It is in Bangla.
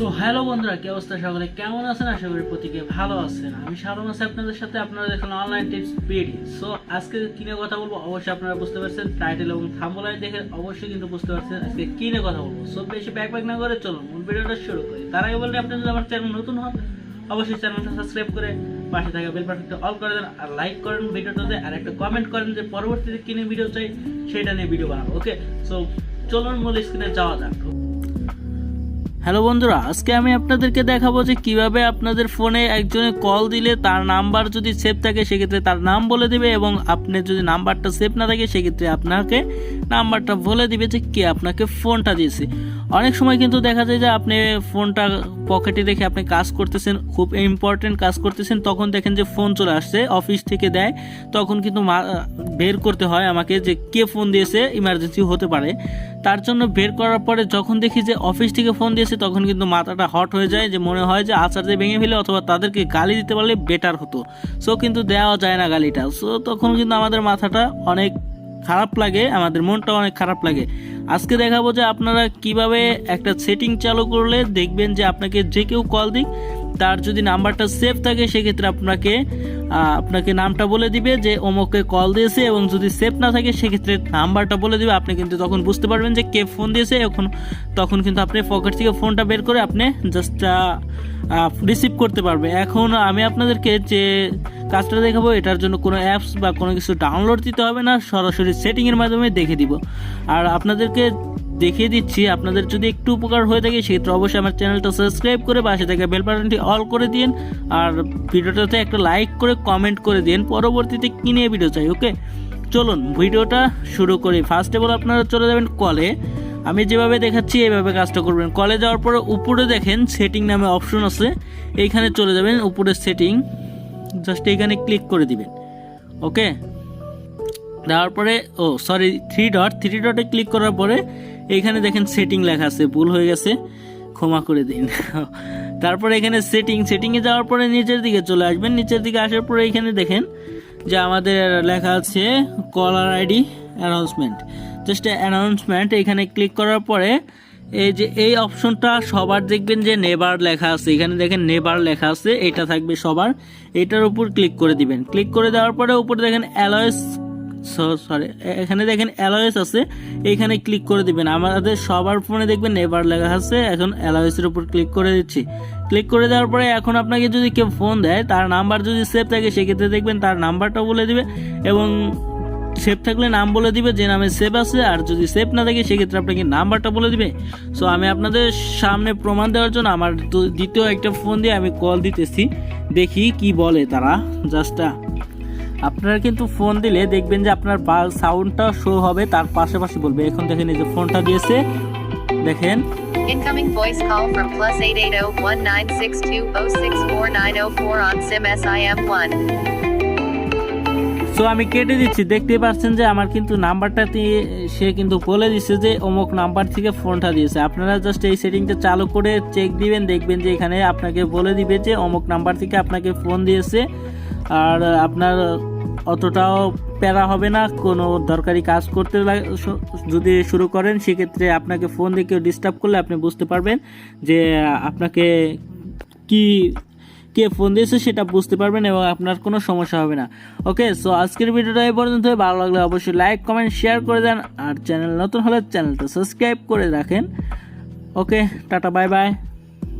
তো হ্যালো বন্ধুরা, কি অবস্থা? সকলে কেমন আছেন? আশা করি প্রত্যেকে ভালো আছেন। আমি শারম আছি আপনাদের সাথে। আপনারা দেখুন অনলাইন টিপস ভিডিও। সো আজকে কি নিয়ে কথা বলবো অবশ্যই আপনারা বুঝতে পারছেন, টাইটেল এবং থাম্বনেল দেখে অবশ্যই কিন্তু বুঝতে পারছেন আজকে কি নিয়ে কথা বলবো। সো বেশি ব্যাক না করে চলুন মূল ভিডিওটা শুরু করি। তার আগে বলতে আপনি যদি আমার চ্যানেল নতুন হন অবশ্যই চ্যানেলটা সাবস্ক্রাইব করে পাশে থাকা বেল বাটনটা অল করে দেন, আর লাইক করেন ভিডিওটাতে, আর একটা কমেন্ট করেন যে পরবর্তীতে কি নিয়ে ভিডিও চাই সেটা নিয়ে ভিডিও বানাবো। ওকে, সো চলুন মূল স্ক্রিনে যাওয়া যাক। হ্যালো বন্ধুরা, আজকে আমি আপনাদেরকে দেখাবো যে কিভাবে আপনাদের ফোনে একজনে কল দিলে তার নাম্বার যদি সেভ থাকে সেক্ষেত্রে তার নাম বলে দিবে, এবং আপনি যদি নাম্বারটা সেভ না থাকে সেক্ষেত্রে আপনাকে নাম্বারটা বলে দিবে যে কে আপনাকে ফোনটা দিয়েছে। অনেক সময় কিন্তু দেখা যায় যে আপনি ফোনটা পকেটে রেখে আপনি কাজ করতেছেন, খুব ইম্পর্টেন্ট কাজ করতেছেন, তখন দেখেন যে ফোন চলে আসছে, অফিস থেকে দেয়, তখন কিন্তু বের করতে হয় আমাকে যে কে ফোন দিয়েছে, ইমার্জেন্সি হতে পারে। তার জন্য বের করার পরে যখন দেখি যে অফিস থেকে ফোন দিয়েছে তখন কিন্তু মাথাটা হট হয়ে যায়, যে মনে হয় যে আচার দিয়ে ভেঙে ফেলে অথবা তাদেরকে গালি দিতে পারলে বেটার হতো। সো কিন্তু দেওয়া যায় না গালিটা। সো তখন কিন্তু আমাদের মাথাটা অনেক খারাপ লাগে, আমাদের মনটা অনেক খারাপ লাগে। আজকে দেখাবো যে আপনারা কিভাবে একটা সেটিং চালু করলে দেখবেন যে আপনাকে যে কেউ কল দিক তার যদি নাম্বারটা সেভ থাকে সেক্ষেত্রে আপনাকে নামটা বলে দিবে যে অমুককে কল দিয়েছে, এবং যদি সেভ না থাকে সেক্ষেত্রে নাম্বারটা বলে দিবে। আপনি কিন্তু তখন বুঝতে পারবেন যে কে ফোন দিয়েছে। তখন কিন্তু আপনি পকেট থেকে ফোনটা বের করে আপনি জাস্ট রিসিভ করতে পারবে। এখন আমি আপনাদেরকে যে কাজটা দেখাবো এটার জন্য কোনো অ্যাপস বা কোনো কিছু ডাউনলোড দিতে হবে না, সরাসরি সেটিংয়ের মাধ্যমে দেখে দিব। আর আপনাদেরকে দেখিয়ে দিচ্ছি, আপনাদের যদি একটু উপকার হয়ে থাকে সেক্ষেত্রে অবশ্যই আমার চ্যানেলটা সাবস্ক্রাইব করে পাশে থাকা বেল বাটনটি অল করে দিন, আর ভিডিওটাতে একটা লাইক করে কমেন্ট করে দিন পরবর্তীতে কী নিয়ে ভিডিও চাই। ওকে, চলুন ভিডিওটা শুরু করি। ফার্স্ট অফ অল আপনারা চলে যাবেন কলে। আমি যেভাবে দেখাচ্ছি এইভাবে কাজটা করবেন। কলে যাওয়ার পরে উপরে দেখেন সেটিং নামে অপশন আছে, এইখানে চলে যাবেন, উপরে সেটিং, জাস্ট এইখানে ক্লিক করে দিবেন। ওকে, দেওয়ার পরে থ্রি ডটে ক্লিক করার পরে এইখানে দেখেন সেটিং লেখা আছে, ভুল হয়ে গেছে, ক্ষমা করে দিন। তারপরে এখানে সেটিংয়ে যাওয়ার পরে নিচের দিকে চলে আসবেন। নিচের দিকে আসার পরে এইখানে দেখেন যে আমাদের লেখা আছে caller ID announcement. Just announcement এখানে ক্লিক করার পরে এই যে এই অপশনটা সবার দেখবেন যে নেবার লেখা আছে, এখানে দেখেন নেবার লেখা আছে, এটা থাকবে সবার, এটার উপর ক্লিক করে দিবেন। ক্লিক করে দেওয়ার পরে উপরে দেখেন এখানে দেখেন অ্যালাওয়েস আছে, এইখানে ক্লিক করে দিবেন। আমাদের সবার ফোনে দেখবেন নেবার লেখা আছে, এখন অ্যালাওয়েসের উপর ক্লিক করে দিচ্ছি। ক্লিক করে দেওয়ার পরে এখন আপনাকে যদি কেউ ফোন দেয় তার নাম্বার যদি সেভ থাকে সেক্ষেত্রে দেখবেন তার নাম্বারটা বলে দিবে, এবং সেভ থাকলে নাম বলে দিবে যে নামে সেভ আছে, আর যদি সেভ না থাকে সেক্ষেত্রে আপনাকে নাম্বারটা বলে দিবে। সো আমি আপনাদের সামনে প্রমাণ দেওয়ার জন্য আমার দ্বিতীয় একটা ফোন দিয়ে আমি কল দিতেছি, দেখি কি বলে তারা। জাস্ট আপনারা কিন্তু ফোন দিলে দেখবেন যে আপনার সাউন্ডটা শো হবে, তার পাশাপাশি বলবে। এখন দেখেন এই যে ফোনটা দিয়েছে, দেখেন Incoming voice call from +880-1962-064-904 on SIM SIM1. So আমি কেটে দিচ্ছি। দেখতে পাচ্ছেন যে আমার কিন্তু নাম্বারটাতে সে কিন্তু বলে দিচ্ছে যে অমুক নাম্বার থেকে ফোনটা দিয়েছে। আপনারা জাস্ট এই সেটিংটা চালু করে চেক দিবেন, দেখবেন যে এখানে আপনাকে বলে দিবে যে অমুক নাম্বার থেকে আপনাকে ফোন দিয়েছে, আর আপনার অতটাও প্যারা হবে না। কোনো দরকারি কাজ করতে যদি শুরু করেন সেক্ষেত্রে আপনাকে ফোন দিয়ে কেউ ডিস্টার্ব করলে আপনি বুঝতে পারবেন যে আপনাকে কে ফোন দিয়েছে সেটা বুঝতে পারবেন, এবং আপনার কোনো সমস্যা হবে না। ওকে, সো আজকের ভিডিওটা এই পর্যন্ত। ভালো লাগলে অবশ্যই লাইক কমেন্ট শেয়ার করে দেন, আর চ্যানেল নতুন হলে চ্যানেলটা সাবস্ক্রাইব করে রাখেন। ওকে, টাটা, বাই বাই।